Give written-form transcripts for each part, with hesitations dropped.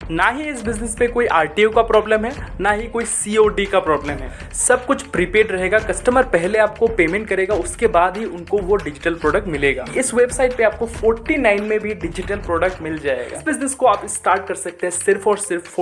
ना ही इस बिजनेस पे कोई आरटीओ का प्रॉब्लम है, ना ही कोई सीओडी का प्रॉब्लम है। सब कुछ प्रीपेड रहेगा। कस्टमर पहले आपको पेमेंट करेगा, उसके बाद ही उनको वो डिजिटल प्रोडक्ट मिलेगा। इस वेबसाइट पे आपको 49 में भी डिजिटल प्रोडक्ट मिल जाएगा। इस बिजनेस को आप स्टार्ट कर सकते हैं सिर्फ और सिर्फ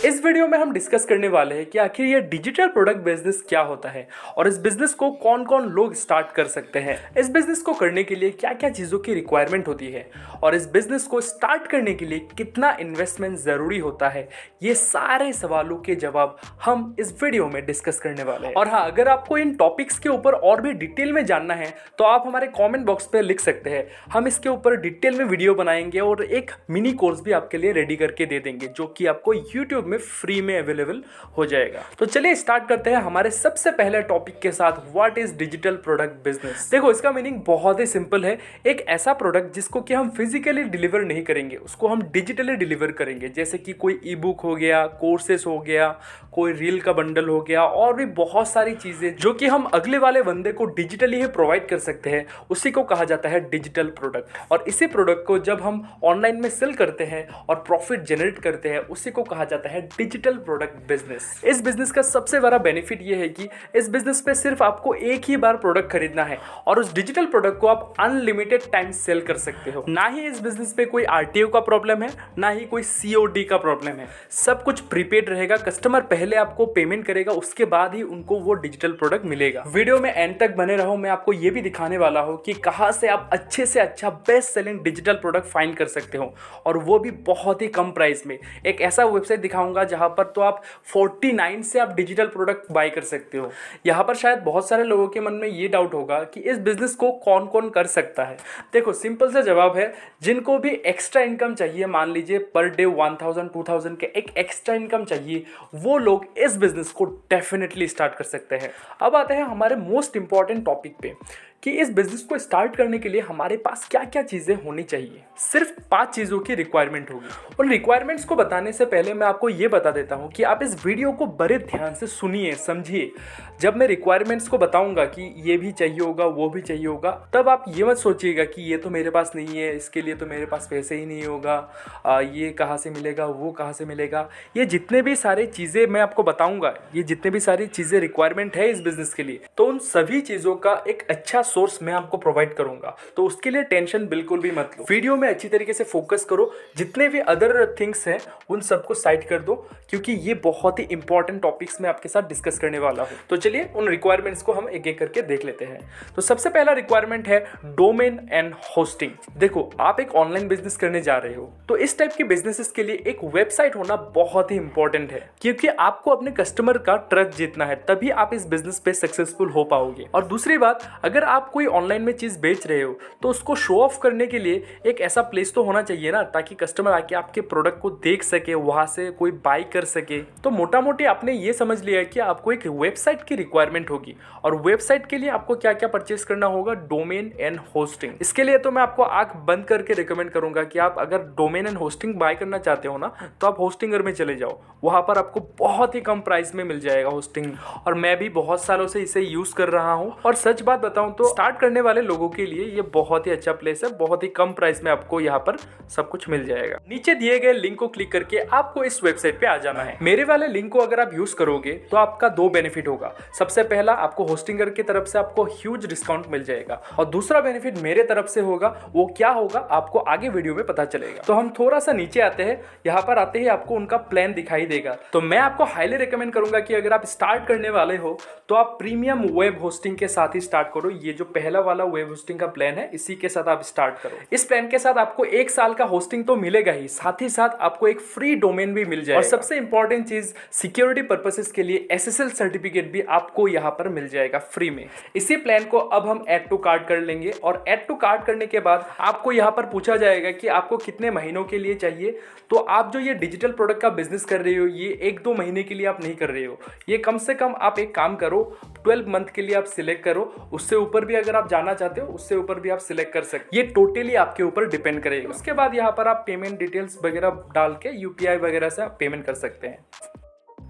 इस वीडियो में हम डिस्कस करने वाले हैं कि आखिर ये डिजिटल प्रोडक्ट बिजनेस क्या होता है और इस बिजनेस को कौन कौन लोग स्टार्ट कर सकते हैं। इस बिजनेस को करने के लिए क्या क्या चीज़ों की रिक्वायरमेंट होती है और इस बिजनेस को स्टार्ट करने के लिए कितना इन्वेस्टमेंट ज़रूरी होता है, ये सारे सवालों के जवाब हम इस वीडियो में डिस्कस करने वाले हैं। और हाँ, अगर आपको इन टॉपिक्स के ऊपर और भी डिटेल में जानना है तो आप हमारे कॉमेंट बॉक्स पर लिख सकते हैं। हम इसके ऊपर डिटेल में वीडियो बनाएंगे और एक मिनी कोर्स भी आपके लिए रेडी करके दे देंगे जो कि आपको यूट्यूब में फ्री में अवेलेबल हो जाएगा। तो चलिए स्टार्ट करते हैं हमारे सबसे पहले टॉपिक के साथ, what is digital product business. देखो, इसका मीनिंग बहुत ही सिंपल है। एक ऐसा प्रोडक्ट जिसको कि हम फिजिकली डिलीवर नहीं करेंगे, उसको हम डिजिटली डिलीवर करेंगे। जैसे कि कोई ई बुक हो गया, कोर्सेस हो गया, कोई रील का बंडल हो गया और भी बहुत सारी चीजें जो कि हम अगले वाले बंदे को डिजिटली ही प्रोवाइड कर सकते हैं, उसी को कहा जाता है डिजिटल प्रोडक्ट। और इसी प्रोडक्ट को जब हम ऑनलाइन में सेल करते हैं और प्रॉफिट जनरेट करते हैं, उसी को कहा जाता है डिजिटल प्रोडक्ट बिजनेस। इस बिजनेस का सबसे बड़ा बेनिफिट ये है कि इस बिजनेस पे सिर्फ आपको एक ही बार प्रोडक्ट खरीदना है और उस डिजिटल प्रोडक्ट को आप अनलिमिटेड टाइम सेल कर सकते हो। ना ही इस बिजनेस पे कोई आरटीओ का प्रॉब्लम है, ना ही कोई सीओडी का प्रॉब्लम है। सब कुछ प्रीपेड रहेगा। कस्टमर पहले आपको पेमेंट करेगा, उसके बाद ही उनको वो डिजिटल प्रोडक्ट मिलेगा। वीडियो में एंड तक बने रहो। मैं आपको ये भी दिखाने वाला हूँ कि कहाँ से आप अच्छे से अच्छा best selling digital product find कर सकते हो, और वो भी बहुत ही कम प्राइस में। एक ऐसा वेबसाइट दिखाऊंगा जहां पर तो आप 49 से आप डिजिटल प्रोडक्ट बाय कर सकते हो। यहाँ पर शायद बहुत सारे लोगों के मन में ये डाउट होगा कि इस बिजनेस को कौन कौन कर सकता है। देखो, सिंपल सा जवाब है, जिनको भी एक्स्ट्रा इनकम चाहिए, मान लीजिए पर डे 1000 2000 के एक एक्स्ट्रा इनकम चाहिए, वो लोग इस बिजनेस को डेफिनेटली स्टार्ट कर सकते हैं। अब आते हैं हमारे मोस्ट इंपॉर्टेंट टॉपिक पे कि इस बिजनेस को स्टार्ट करने के लिए हमारे पास क्या क्या चीज़ें होनी चाहिए। सिर्फ 5 चीज़ों की रिक्वायरमेंट होगी। उन रिक्वायरमेंट्स को बताने से पहले मैं आपको ये बता देता हूँ कि आप इस वीडियो को बड़े ध्यान से सुनिए, समझिए। जब मैं रिक्वायरमेंट्स को बताऊँगा कि ये भी चाहिए होगा, वो भी चाहिए होगा, तब आप ये मत सोचिएगा कि ये तो मेरे पास नहीं है, इसके लिए तो मेरे पास पैसे ही नहीं होगा, ये कहाँ से मिलेगा, वो कहाँ से मिलेगा। ये जितने भी सारी चीज़ें मैं आपको बताऊँगा, ये जितने भी सारी चीज़ें रिक्वायरमेंट है इस बिजनेस के लिए, तो उन सभी चीज़ों का एक अच्छा सोर्स मैं आपको प्रोवाइड करूंगा। तो उसके लिए टेंशन बिल्कुल भी मत लो। वीडियो में अच्छी तरीके से फोकस करो। जितने भी अदर थिंग्स हैं उन सबको साइड कर दो, क्योंकि ये बहुत ही इंपॉर्टेंट टॉपिक्स मैं आपके साथ डिस्कस करने वाला हूं। तो चलिए उन रिक्वायरमेंट्स को हम एक एक करके देख लेते हैं। तो सबसे पहला रिक्वायरमेंट है डोमेन एंड होस्टिंग। देखो, आप एक ऑनलाइन बिजनेस करने जा रहे हो, तो इस टाइप के बिजनेसेस के लिए एक वेबसाइट होना बहुत ही इंपॉर्टेंट है, क्योंकि आपको अपने कस्टमर का ट्रस्ट जीतना है, तभी आप इस बिजनेस पे सक्सेसफुल हो पाओगे। और दूसरी बात, अगर आप कोई ऑनलाइन में चीज बेच रहे हो तो उसको शो ऑफ करने के लिए एक ऐसा प्लेस तो होना चाहिए ना, ताकि कस्टमर आके आपके प्रोडक्ट को देख सके, वहां से कोई बाय कर सके। तो मोटा मोटी आपने ये समझ लिया कि आपको एक वेबसाइट की रिक्वायरमेंट होगी, और वेबसाइट के लिए आपको क्या क्या परचेस करना होगा, डोमेन एंड होस्टिंग। इसके लिए तो मैं आपको आंख बंद करके रिकमेंड करूंगा कि आप अगर डोमेन एंड होस्टिंग बाय करना चाहते हो ना, तो आप होस्टिंगर में चले जाओ। वहां पर आपको बहुत ही कम प्राइस में मिल जाएगा होस्टिंग, और मैं भी बहुत सालों से इसे यूज कर रहा हूं। और सच बात बताऊं तो स्टार्ट करने वाले लोगों के लिए ये बहुत ही अच्छा प्लेस है। बहुत ही कम प्राइस में आपको यहाँ पर सब कुछ मिल जाएगा। नीचे दिए गए लिंक को क्लिक करके आपको इस वेबसाइट पे आ जाना है। मेरे वाले लिंक को अगर आप यूज करोगे तो आपका 2 बेनिफिट होगा। सबसे पहला, आपको होस्टिंगर की तरफ से आपको ह्यूज डिस्काउंट मिल जाएगा, और दूसरा बेनिफिट मेरे तरफ से होगा। वो क्या होगा आपको आगे वीडियो में पता चलेगा। तो हम थोड़ा सा नीचे आते हैं। यहाँ पर आते ही आपको उनका प्लान दिखाई देगा। तो मैं आपको हाईली रिकमेंड करूंगा कि अगर आप स्टार्ट करने वाले हो तो आप प्रीमियम वेब होस्टिंग के साथ ही स्टार्ट करो। ये जो पहला वाला वेब होस्टिंग का प्लान है, इसी के साथ आप स्टार्ट करो। इस प्लान के साथ आपको 1 साल का होस्टिंग तो मिलेगा ही, साथ ही साथ आपको एक फ्री डोमेन भी मिल जाएगा। और सबसे इंपॉर्टेंट चीज, सिक्योरिटी पर्पसेस के लिए SSL सर्टिफिकेट भी आपको यहाँ पर मिल जाएगा फ्री में। इसी प्लान को अब हम ऐड टू कार्ट कर लेंगे, और ऐड टू कार्ट करने के बाद आपको यहाँ पर पूछा जाएगा कि आपको कितने महीनों के लिए चाहिए। तो आप जो ये डिजिटल प्रोडक्ट का बिजनेस कर रहे हो, ये 1-2 महीने के लिए आप नहीं कर रहे हो, ये कम से कम आप एक काम करो, 12 मंथ के लिए आप सिलेक्ट करो। उससे ऊपर भी अगर आप जाना चाहते हो, उससे ऊपर भी आप सिलेक्ट कर सकते। ये टोटली आपके ऊपर डिपेंड करेगा। उसके बाद यहाँ पर आप पेमेंट डिटेल्स वगैरह डाल के UPI वगैरह से आप पेमेंट कर सकते हैं।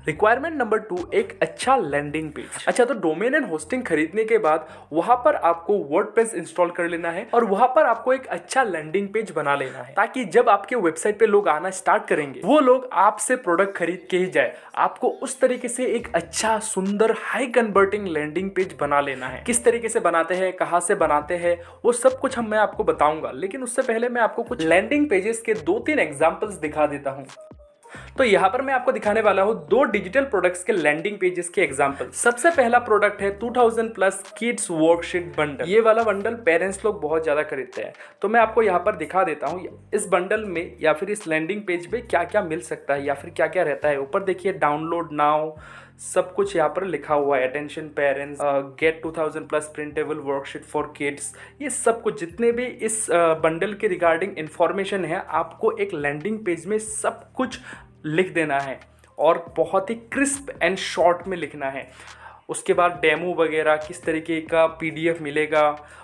रिक्वायरमेंट नंबर 2, एक अच्छा लैंडिंग पेज। अच्छा, तो डोमेन एंड होस्टिंग खरीदने के बाद वहां पर आपको वर्डप्रेस इंस्टॉल कर लेना है और वहां पर आपको एक अच्छा लैंडिंग पेज बना लेना है, ताकि जब आपके वेबसाइट पे लोग आना स्टार्ट करेंगे वो लोग आपसे प्रोडक्ट खरीद के ही जाए। आपको उस तरीके से एक अच्छा, सुंदर, हाई कन्वर्टिंग लैंडिंग पेज बना लेना है। किस तरीके से बनाते हैं, कहां से बनाते हैं, वो सब कुछ मैं आपको बताऊंगा, लेकिन उससे पहले मैं आपको कुछ लैंडिंग पेजेस के 2-3 एग्जांपल्स दिखा देता हूं। तो यहां पर मैं आपको दिखाने वाला हूं 2 डिजिटल प्रोडक्ट्स के लैंडिंग पेजेस के एग्जांपल। सबसे पहला प्रोडक्ट है 2000 प्लस किड्स वर्कशीट बंडल। ये वाला बंडल पेरेंट्स लोग बहुत ज्यादा खरीदते हैं, तो मैं आपको यहां पर दिखा देता हूं इस बंडल में या फिर इस लैंडिंग पेज पे क्या क्या मिल सकता है या फिर क्या क्या रहता है। ऊपर देखिए डाउनलोड नाउ सब कुछ यहाँ पर लिखा हुआ है, attention parents, get 2000 plus printable worksheet for kids. ये सब कुछ जितने भी इस बंडल के रिगार्डिंग इंफॉर्मेशन है आपको एक लैंडिंग पेज में सब कुछ लिख देना है और बहुत ही क्रिस्प एंड शॉर्ट में लिखना है। उसके बाद डेमो वगैरह किस तरीके का PDF मिलेगा,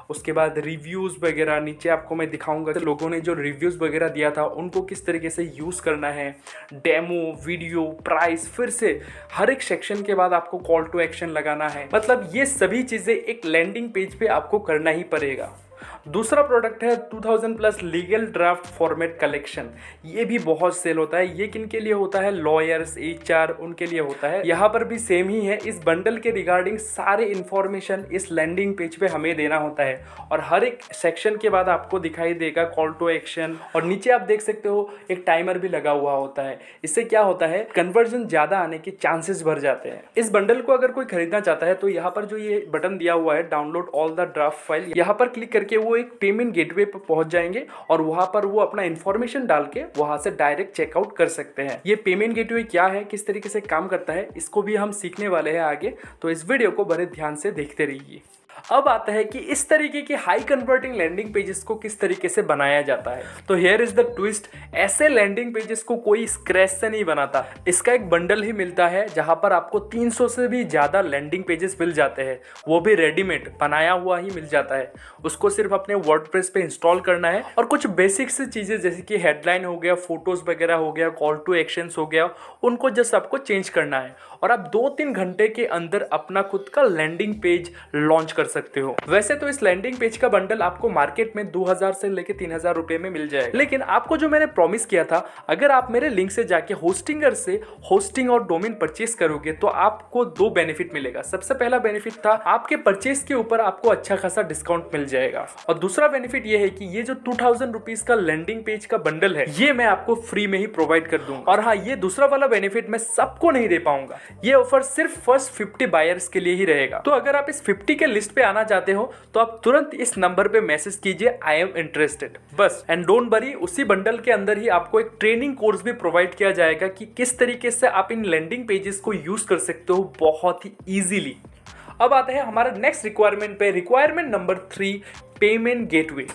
उसके बाद रिव्यूज़ वगैरह नीचे आपको मैं दिखाऊंगा लोगों ने जो रिव्यूज़ वगैरह दिया था उनको किस तरीके से यूज़ करना है, डेमो, वीडियो, प्राइस, फिर से हर एक सेक्शन के बाद आपको कॉल टू एक्शन लगाना है। मतलब ये सभी चीज़ें एक लैंडिंग पेज पे आपको करना ही पड़ेगा। दूसरा प्रोडक्ट है 2000 plus legal draft format collection. ये भी बहुत सेल होता है। ये किन के लिए होता है? लॉयर्स, HR, उनके लिए होता है। यहाँ पर भी सेम ही है। इस बंडल के रिगार्डिंग सारे इंफॉर्मेशन इस लैंडिंग पेज पे हमें देना होता है और हर एक सेक्शन के बाद आपको दिखाई देगा कॉल टू एक्शन और नीचे आप देख सकते हो एक टाइमर भी लगा हुआ होता है। इससे क्या होता है, कन्वर्जन ज्यादा आने के चांसेस बढ़ जाते हैं। इस बंडल को अगर कोई खरीदना चाहता है तो यहाँ पर जो ये बटन दिया हुआ है download all the draft file, यहाँ पर क्लिक करके वो एक पेमेंट गेटवे पर पहुंच जाएंगे और वहां पर वो अपना इंफॉर्मेशन डाल के वहां से डायरेक्ट चेकआउट कर सकते हैं। ये पेमेंट गेटवे क्या है, किस तरीके से काम करता है, इसको भी हम सीखने वाले हैं आगे, तो इस वीडियो को बड़े ध्यान से देखते रहिए। अब आता है कि इस तरीके की हाई कन्वर्टिंग लैंडिंग पेजेस को किस तरीके से बनाया जाता है। तो हियर इज द ट्विस्ट, ऐसे लैंडिंग पेजेस को कोई स्क्रैच से नहीं बनाता। इसका एक बंडल ही मिलता है जहां पर आपको 300 से भी ज्यादा लैंडिंग पेजेस मिल जाते हैं, वो भी रेडीमेड बनाया हुआ ही मिल जाता है। उसको सिर्फ अपने वर्डप्रेस पे इंस्टॉल करना है और कुछ बेसिक सी चीजें जैसे कि हेडलाइन हो गया, फोटोज वगैरह हो गया, कॉल टू एक्शंस हो गया, उनको जस्ट आपको चेंज करना है और आप 2-3 घंटे के अंदर अपना खुद का लैंडिंग पेज लॉन्च कर सकते हो। वैसे तो इस लैंडिंग पेज का बंडल आपको मार्केट में 2000 से लेके 3000 रुपए में मिल जाएगा, लेकिन आपको जो मैंने प्रॉमिस किया था, अगर आप मेरे लिंक से जाके होस्टिंगर से होस्टिंग और डोमेन परचेस करोगे तो आपको 2 बेनिफिट मिलेगा। सबसे पहला बेनिफिट था आपके परचेस के ऊपर आपको अच्छा खासा डिस्काउंट मिल जाएगा और दूसरा बेनिफिट ये है कि ये जो 2000 रुपीज का लैंडिंग पेज का बंडल है ये मैं आपको फ्री में ही प्रोवाइड कर दूंगा। और हाँ, ये दूसरा वाला बेनिफिट मैं सबको नहीं दे पाऊंगा, ये ऑफर सिर्फ फर्स्ट 50 बायर्स के लिए ही रहेगा। तो अगर आप इस 50 के लिस्ट पे आना चाहते हो तो आप तुरंत इस नंबर पे मैसेज कीजिए आई एम इंटरेस्टेड बस। एंड डोंट वरी, उसी बंडल के अंदर ही आपको एक ट्रेनिंग कोर्स भी प्रोवाइड किया जाएगा कि किस तरीके से आप इन लैंडिंग पेजेस को यूज कर सकते हो बहुत ही इजीली। अब आता है हमारा नेक्स्ट रिक्वायरमेंट पे, requirement number 3, payment gateway.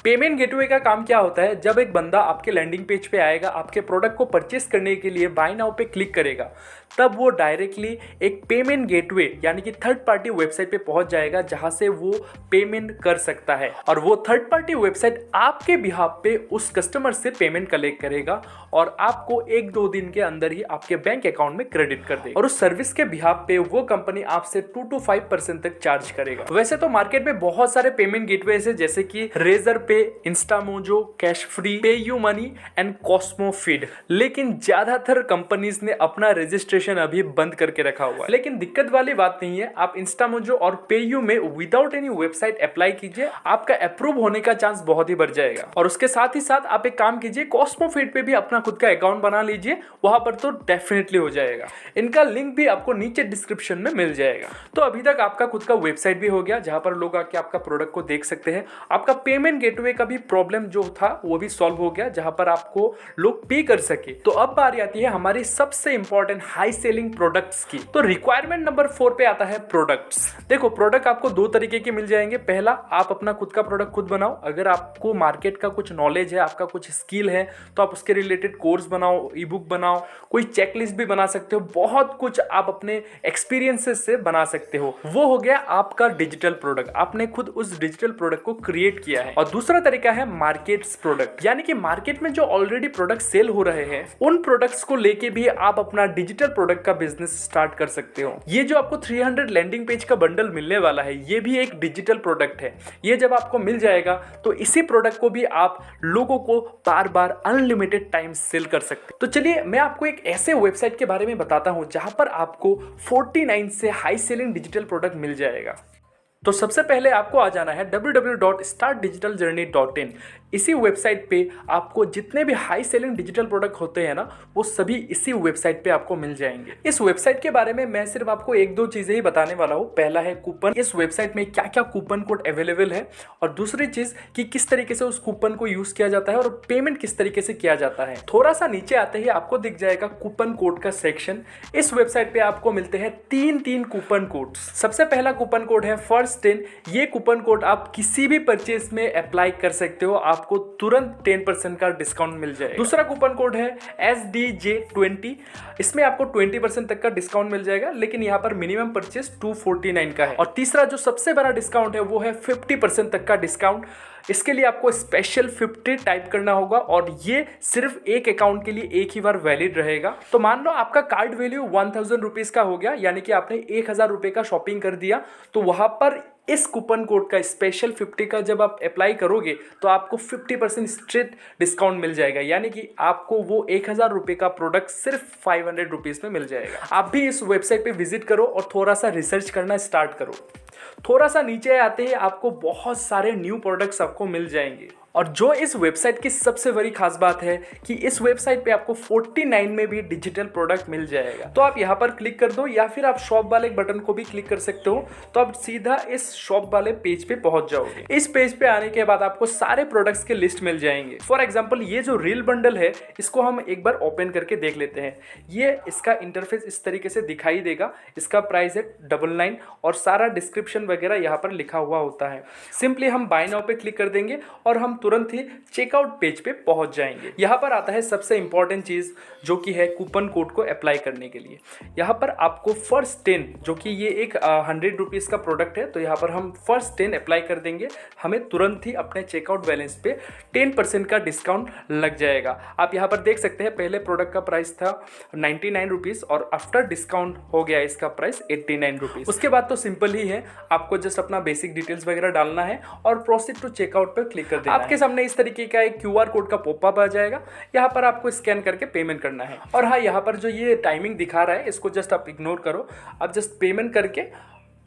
Payment gateway का काम क्या होता है, जब एक बंदा आपके लैंडिंग पेज पे आएगा, आपके प्रोडक्ट को परचेस करने के लिए बाय नाउ पे क्लिक करेगा, तब वो डायरेक्टली एक पेमेंट गेटवे यानी कि थर्ड पार्टी वेबसाइट पे पहुंच जाएगा जहां से वो पेमेंट कर सकता है और वो थर्ड पार्टी वेबसाइट आपके बिहाफ पे उस कस्टमर से पेमेंट कलेक्ट करेगा और आपको 1-2 दिन के अंदर ही आपके बैंक अकाउंट में क्रेडिट कर देगा और उस सर्विस के बिहाफ पे वो कंपनी आपसे 2 to 5% तक चार्ज करेगा। वैसे तो मार्केट में बहुत सारे पेमेंट गेटवे है जैसे कि रेजर पे, इंस्टामोजो, कैश फ्री, पे you money and Cosmo feed, लेकिन ज्यादातर कंपनीज ने अपना रजिस्ट्रेशन अभी बंद करके रखा हुआ है। लेकिन दिक्कत वाली बात नहीं है, आप इंस्टामोजो और पेयू में विदाउट एनी वेबसाइट अप्लाई कीजिए, आपका अप्रूव होने का चांस बहुत ही बढ़ जाएगा। और उसके साथ ही साथ आप एक काम कीजिए, कॉस्मो फीड पे भी अपना खुद का अकाउंट बना लीजिए, वहां पर तो डेफिनेटली हो जाएगा। इनका लिंक भी आपको नीचे डिस्क्रिप्शन में मिल जाएगा। तो अभी तक आपका खुद का वेबसाइट भी हो गया जहां पर लोग आके आपका प्रोडक्ट को देख सकते हैं। आपका पेमेंट गेटवे का भी प्रॉब्लम जो था वो भी सॉल्व हो गया जहां पर आपको लोग पे कर सके। तो अब बारी आती है हमारी सबसे इंपॉर्टेंट हाई सेलिंग प्रोडक्ट्स की। तो रिक्वायरमेंट नंबर 4 पे आता है प्रोडक्ट्स। देखो, प्रोडक्ट आपको 2 तरीके के मिल जाएंगे। पहला, आप अपना खुद का प्रोडक्ट खुद बनाओ। अगर आपको मार्केट का कुछ नॉलेज है, आपका कुछ स्किल है, तो आप उसके रिलेटेड रिलेटेड कोर्स बनाओ, ई बुक बनाओ, कोई चेकलिस्ट भी बना सकते हो, बहुत कुछ आप अपने एक्सपीरियंसेस से बना सकते हो। वो हो गया आपका डिजिटल प्रोडक्ट, आपने खुद उस डिजिटल प्रोडक्ट को क्रिएट किया है। और दूसरा तरीका है मार्केट्स प्रोडक्ट, यानी कि मार्केट में जो ऑलरेडी प्रोडक्ट सेल हो रहे हैं उन प्रोडक्ट्स को लेके भी आप अपना डिजिटल प्रोडक्ट का बिजनेस स्टार्ट कर सकते हो। ये जो आपको 300 लैंडिंग पेज का बंडल मिलने वाला है ये भी एक डिजिटल प्रोडक्ट है। ये जब आपको मिल जाएगा तो इसी प्रोडक्ट को भी आप लोगों को बार बार अनलिमिटेड टाइम सेल कर सकते हैं। तो चलिए मैं आपको एक ऐसे वेबसाइट के बारे में बताता हूं जहां पर आपको 49 से हाई सेलिंग डिजिटल प्रोडक्ट मिल जाएगा। तो सबसे पहले आपको आ जाना है www.startdigitaljourney.in। इसी वेबसाइट पे आपको जितने भी हाई सेलिंग डिजिटल प्रोडक्ट होते हैं ना वो सभी इसी वेबसाइट पे आपको मिल जाएंगे। इस वेबसाइट के बारे में मैं सिर्फ आपको एक दो चीजें ही बताने वाला हूँ। पहला है कूपन, इस वेबसाइट में क्या क्या कूपन कोड अवेलेबल है, और दूसरी चीज कि किस तरीके से उस कूपन को यूज किया जाता है और पेमेंट किस तरीके से किया जाता है। थोड़ा सा नीचे आते ही आपको दिख जाएगा कूपन कोड का सेक्शन। इस वेबसाइट पे आपको मिलते हैं तीन कूपन कोड। सबसे पहला कूपन कोड है फर्स्ट 10। ये कूपन कोड आप किसी भी परचेज में अप्लाई कर सकते हो, आपको तुरंत 10% का डिस्काउंट मिल जाएगा। दूसरा कूपन कोड है SDJ20। इसमें आपको 20% तक का डिस्काउंट मिल जाएगा, लेकिन यहाँ पर मिनिमम परचेज 249 का है। और तीसरा जो सबसे बड़ा डिस्काउंट है वो है 50% तक का डिस्काउंट। इसके लिए आपको स्पेशल 50 टाइप करना होगा और ये सिर्फ एक अकाउंट के लिए एक ही बार वैलिड रहेगा। तो मान लो आपका कार्ड वैल्यू 1000 रुपीज का हो गया, यानी कि आपने 1000 रुपए का शॉपिंग कर दिया, तो वहां पर इस कूपन कोड का स्पेशल 50 का जब आप अप्लाई करोगे तो आपको 50% स्ट्रेट डिस्काउंट मिल जाएगा, यानी कि आपको वो 1000 रुपए का प्रोडक्ट सिर्फ 500 रुपीज में मिल जाएगा। आप भी इस वेबसाइट पे विजिट करो और थोड़ा सा रिसर्च करना स्टार्ट करो। थोड़ा सा नीचे आते ही आपको बहुत सारे न्यू प्रोडक्ट्स आपको मिल जाएंगे। और जो इस वेबसाइट की सबसे बड़ी खास बात है कि इस वेबसाइट पे आपको 49 में भी डिजिटल प्रोडक्ट मिल जाएगा। तो आप यहाँ पर क्लिक कर दो या फिर आप शॉप वाले बटन को भी क्लिक कर सकते हो, तो आप सीधा इस शॉप वाले पेज पे पहुंच जाओगे। इस पेज पे आने के बाद आपको सारे प्रोडक्ट्स के लिस्ट मिल जाएंगे। फॉर एग्जाम्पल ये जो रील बंडल है इसको हम एक बार ओपन करके देख लेते हैं। ये इसका इंटरफेस इस तरीके से दिखाई देगा। इसका प्राइस है 99 और सारा डिस्क्रिप्शन वगैरह यहाँ पर लिखा हुआ होता है। सिंपली हम बाय नाउ पे क्लिक कर देंगे और हम तुरंत ही चेकआउट पेज पे पहुंच जाएंगे। यहाँ पर आता है सबसे इंपॉर्टेंट चीज जो कि है कूपन कोड को अप्लाई करने के लिए। यहाँ पर आपको फर्स्ट 10 जो कि ये एक 100 रुपीज का प्रोडक्ट है, तो यहाँ पर हम फर्स्ट 10 अप्लाई कर देंगे, हमें तुरंत ही अपने चेकआउट बैलेंस पे 10% का डिस्काउंट लग जाएगा। आप यहाँ पर देख सकते हैं पहले प्रोडक्ट का प्राइस था 99 रुपीज और आफ्टर डिस्काउंट हो गया इसका प्राइस 89 रुपीज। उसके बाद तो सिंपल ही है, आपको जस्ट अपना बेसिक डिटेल्स वगैरह डालना है और प्रोसीड टू चेकआउट पर क्लिक कर देना है। आपके सामने इस तरीके का एक QR कोड का पॉपअप आ जाएगा, यहाँ पर आपको स्कैन करके पेमेंट करना है। और हाँ, यहाँ पर जो ये टाइमिंग दिखा रहा है इसको जस्ट आप इग्नोर करो, आप जस्ट पेमेंट करके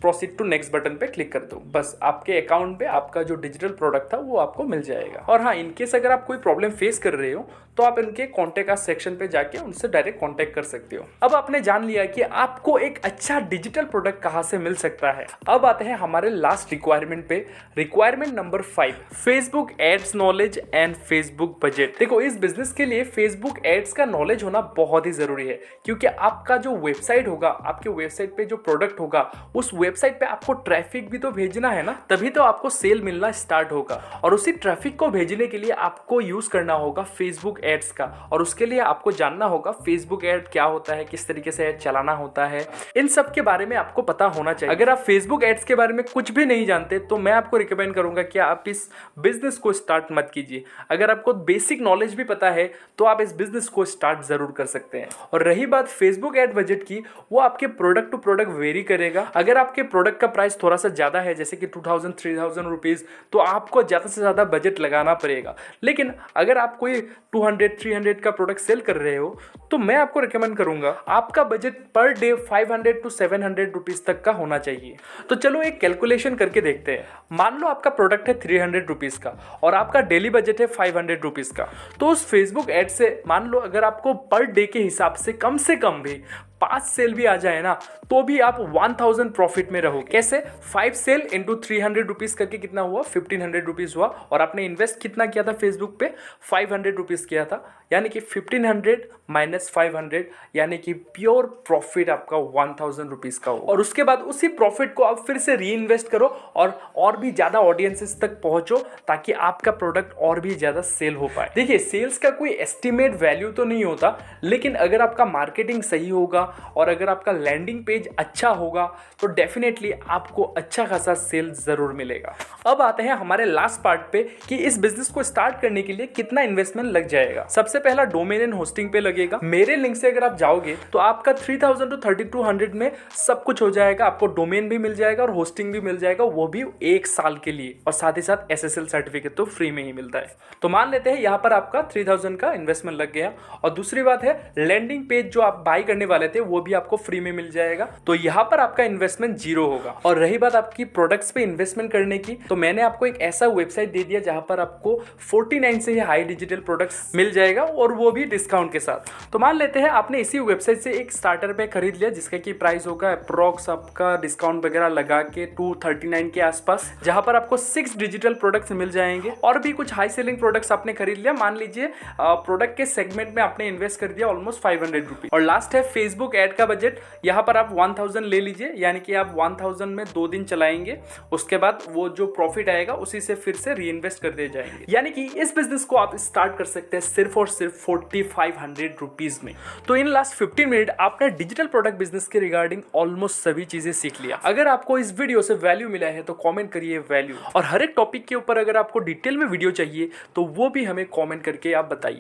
प्रोसीड टू नेक्स्ट बटन पे क्लिक कर दो। बस आपके अकाउंट पे आपका जो डिजिटल प्रोडक्ट था वो आपको मिल जाएगा। और हाँ, इनकेस अगर आप कोई प्रॉब्लम फेस कर रहे हो तो आप इनके कॉन्टेक्ट अस सेक्शन पे जाके उनसे डायरेक्ट कॉन्टेक्ट कर सकते हो। अब आपने जान लिया कि आपको एक अच्छा डिजिटल प्रोडक्ट कहाँ से मिल सकता है। अब आते हैं हमारे लास्ट रिक्वायरमेंट पे, requirement number 5, Facebook ads knowledge and Facebook budget. देखो, इस बिजनेस के लिए फेसबुक एड्स का नॉलेज होना बहुत ही जरूरी है, क्योंकि आपका जो वेबसाइट होगा, आपके वेबसाइट पे जो प्रोडक्ट होगा, उस वेबसाइट पे आपको ट्रैफिक भी तो भेजना है ना, तभी तो आपको सेल मिलना स्टार्ट होगा। और उसी ट्रैफिक को भेजने के लिए आपको यूज करना होगा फेसबुक एड्स का, और उसके लिए आपको जानना होगा फेसबुक एड क्या होता है, किस तरीके से एड चलाना होता है, इन सब के बारे में आपको पता होना चाहिए। अगर आप फेसबुक एड्स के बारे में कुछ भी नहीं जानते तो मैं आपको रिकमेंड करूंगा कि आप इस बिजनेस को स्टार्ट मत कीजिए। अगर आपको बेसिक नॉलेज भी पता है तो आप इस बिजनेस को स्टार्ट जरूर कर सकते हैं। और रही बात फेसबुक एड बजट की, वो आपके प्रोडक्ट टू प्रोडक्ट वेरी करेगा। अगर आपके प्रोडक्ट का प्राइस थोड़ा सा ज्यादा है, जैसे कि 2000-3000 रुपीज, तो आपको ज्यादा से ज्यादा बजट लगाना पड़ेगा। लेकिन अगर आप कोई 200-300 का प्रोडक्ट सेल कर रहे हो तो मैं आपको रिकमेंड करूंगा आपका बजट पर डे 500-700 रुपीज तक का होना चाहिए। तो चलो एक कैलकुलेशन करके देखते हैं। मान लो आपका प्रोडक्ट है 300 रुपीज का और आपका डेली बजट है 500 रुपीज का, तो उस फेसबुक एड से मान लो अगर आपको पर डे के हिसाब से कम भी 5 सेल भी आ जाए ना, तो भी आप 1000 प्रॉफिट में रहोगे। कैसे? 5 सेल इंटू 300 रुपीज करके कितना हुआ? 1500 रुपीज हुआ। और आपने इन्वेस्ट कितना किया था फेसबुक पे? 500 रुपीज किया था, यानी कि 1500 माइनस 500 यानी कि प्योर प्रॉफिट आपका 1000 रुपीज़ का हो। और उसके बाद उसी प्रॉफिट को आप फिर से री इन्वेस्ट करो और भी ज़्यादा ऑडियंसेस तक पहुंचो ताकि आपका प्रोडक्ट और भी ज़्यादा सेल हो पाए। देखिए, सेल्स का कोई एस्टिमेट वैल्यू तो नहीं होता, लेकिन अगर आपका मार्केटिंग सही होगा और अगर आपका लैंडिंग पेज अच्छा होगा तो डेफिनेटली आपको अच्छा खासा सेल ज़रूर मिलेगा। अब आते हैं हमारे लास्ट पार्ट पे कि इस बिजनेस को स्टार्ट करने के लिए कितना इन्वेस्टमेंट लग जाएगा। सबसे पहला डोमेन एंड होस्टिंग पे लगेगा। मेरे लिंक से अगर आप जाओगे तो आपका 3000 टू 3200 में सब कुछ हो जाएगा। आपको डोमेन भी मिल जाएगा और होस्टिंग भी मिल जाएगा, वो भी 1 साल के लिए, और साथ ही साथ SSL सर्टिफिकेट तो फ्री में ही मिलता है। तो मान लेते हैं यहाँ पर आपका 3000 का इन्वेस्टमेंट लग गया। और दूसरी बात है, लैंडिंग पेज जो आप बाई करने वाले थे वो भी आपको फ्री में मिल जाएगा, तो यहाँ पर आपका इन्वेस्टमेंट 0 होगा। और रही बात आपकी प्रोडक्ट्स पे इन्वेस्टमेंट करने की, तो मैंने आपको एक ऐसा वेबसाइट दे दिया जहां पर आपको 49 से ही हाई डिजिटल प्रोडक्ट्स मिल जाएगा, और वो भी डिस्काउंट के साथ। तो मान लेते हैं आपने इसी वेबसाइट से एक स्टार्टर पैक खरीद लिया जिसका की प्राइस होगा अप्रॉक्स आपका डिस्काउंट वगैरह लगा के 239 के आसपास, जहां पर आपको 6 डिजिटल प्रोडक्ट्स मिल जाएंगे। और भी कुछ हाई सेलिंग प्रोडक्ट्स आपने खरीद लिया, मान लीजिए प्रोडक्ट के सेगमेंट में आपने इन्वेस्ट कर दिया ऑलमोस्ट 500 रुपीज। और लास्ट है फेसबुक एड का बजट, यहाँ पर आप 1000 ले लीजिए, यानी कि आप 1000 में 2 दिन चलाएंगे, उसके बाद वो जो प्रॉफिट आएगा उसी से फिर से री इन्वेस्ट कर दिए जाएंगे। यानी कि इस बिजनेस को आप स्टार्ट कर सकते हैं सिर्फ और सिर्फ 4500 रुपीज में। तो इन लास्ट 15 मिनट आपने डिजिटल प्रोडक्ट बिजनेस के रिगार्डिंग ऑलमोस्ट सभी चीजें सीख लिया। अगर आपको इस वीडियो से वैल्यू मिला है तो कमेंट करिए वैल्यू, और हर एक टॉपिक के ऊपर अगर आपको डिटेल में वीडियो चाहिए तो वो भी हमें कमेंट करके आप बताइए।